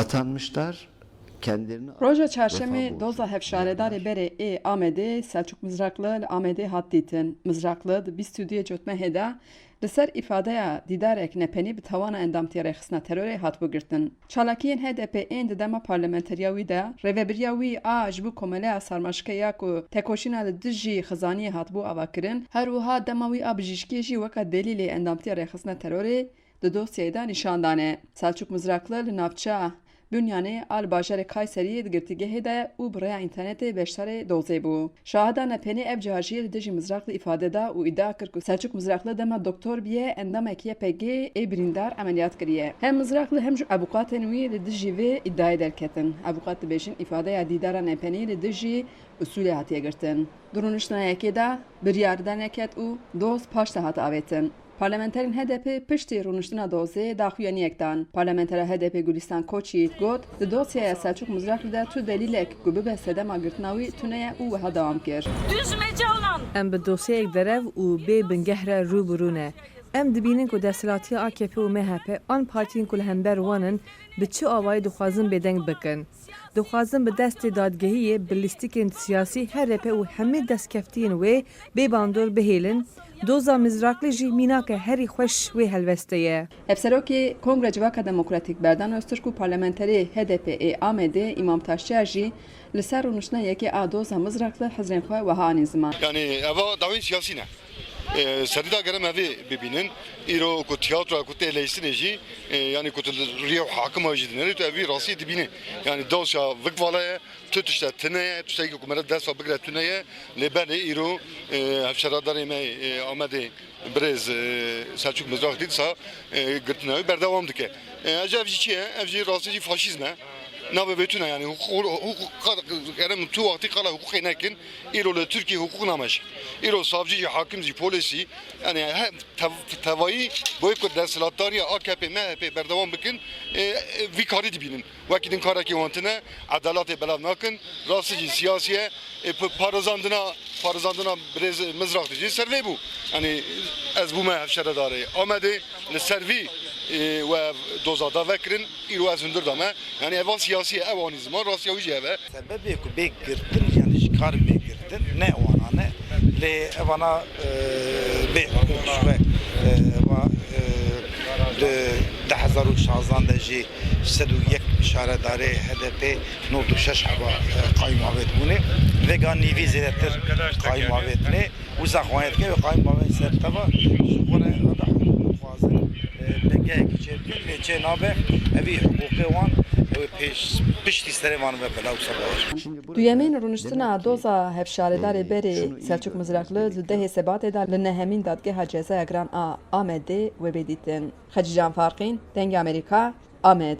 atanmışlar. Kendilerini Roja çarşemê doza hevşaredarê berê ê Amedê Selçuk Mizraklı li Amedê hat dîtin. Mizraklı di bîstûdiyê cotmehê de li ser îfadeya dîdarek nepenî bi tawana endamtiya rêxistina terorê hatbû girtin. Çalakiyên HDP'ên di dema parlamenteriya wî de rêveberiya wî a ji bo komeleya sarmaşikeya ku tekoşîna li dijî xizaniyê hatbû avakirin, her wiha dema wî a bijîşkiyê jî weka delîlê endamtiya rêxistina terorê di dosyayê de nîşan dane. Selçuk Mizraklı li navçeya Bünyanê al bajarê Kayseriyê di girtîgehê de û bi rêya înternetê beşdarê dozê bû. Şahada nepenî ev cihajiyê li dijî Mizraklı îfade da û îdia kir ku Selçuk Mizraklı dema doktor biye endamekî YPG ê birîndar emeliyat kiriye. Hem Mizraklı hem jî avukatên wî li dijî vê îddiayê derketin. Avukat dibêjin îfadeya dîdara nepenî li dijî usulê hatiye girtin. Di rûniştinayekê de biryar derneket û doz paş te hat avêtin. Parlamenterên HDP piştî rûniştina dozê daxuyaniyek dan. Parlamentera HDP Gülistan Koçî got di dosyaya Selçuk Mizraklı de tu delîlek ku bibe sedema girtina wî tune û wiha dewam kir. Em bi dosyayek derev û bê bingehre rûbirû ne. Em dibînin ku desthilatiya AKP û MHP an partiyên ku li hember wanin bi çi awayî dixwazin bêdeng bikin. Dixwazin bi destê dadgehiyê bi lîstikên siyasî HDP û hemî destkeftiyên wê bê bandor bihêlin, doza Mizraklı jî mînake herî xweş wê helveste ye. Hevserokê Kongre Civaka Demokratîk Berdan Öztürk û parlamenterê HDP ê Amedê İmam Taşçıya jî li ser rûniştinayekê a doza Mizraklı hezrên xwe wiha anî ziman. Yani eva davayên siyasî ne. Serîda gerem evê bibînin îro ku tiyatro ku televîzyonê jî yani ku riya hakima jî dinêrî tu evî rastî dibînî. Yani dosya vikvalaya tu tişte tineye tu seyî ku me dest bigire tuneye lêberê îro hevşeradarê me Amedê Birêz Selçuk Mizraklı dîsa girtina wî berdewam dike. Ev jî çi ye? Ev jî rastî jî faşîzm e. Nave betuna yani hukuk kerem tu vakti kala hukuk nekin İro Türkiye hukuk nameş İro savcı hakimci polisi yani tevayı bu ek deslatariya AKP MHP berdevam bikin vikari dibinin vakidin karaki vantine adalet belav nakin rasıcı siyasiye parazandına biraz mızrak diye serve bu yani ez bu mehşeredari Amedê li servi ve dozada vekrin İro ez hundur dame yani ev siyasi ev anî ziman rasiya wî jî heve. Sebebê ku bê girtin yani ji kar bê girtin ne wana ne lê evana bê şve di 2016 de jî 101 bişaredarê HDP 96 heva qayîm avêt bûne vega nîvî zêdetir qayîm avêtine wisa xwayet ke ve qayîm avêt ser teva ji xwe dixwazin bengehekî çêbkin lê çê nabe evî hukukê wan piştî serê wan ve belav sabah. Duyemên rûniştina doza hevşaredarê berê Selçuk Mizraklı li dehê sebatê de li nehemîn dadgeha cezaya giran a Amedê wê bê dîtin. Xecî Can Farqîn, Dengê Amerîka, Amed.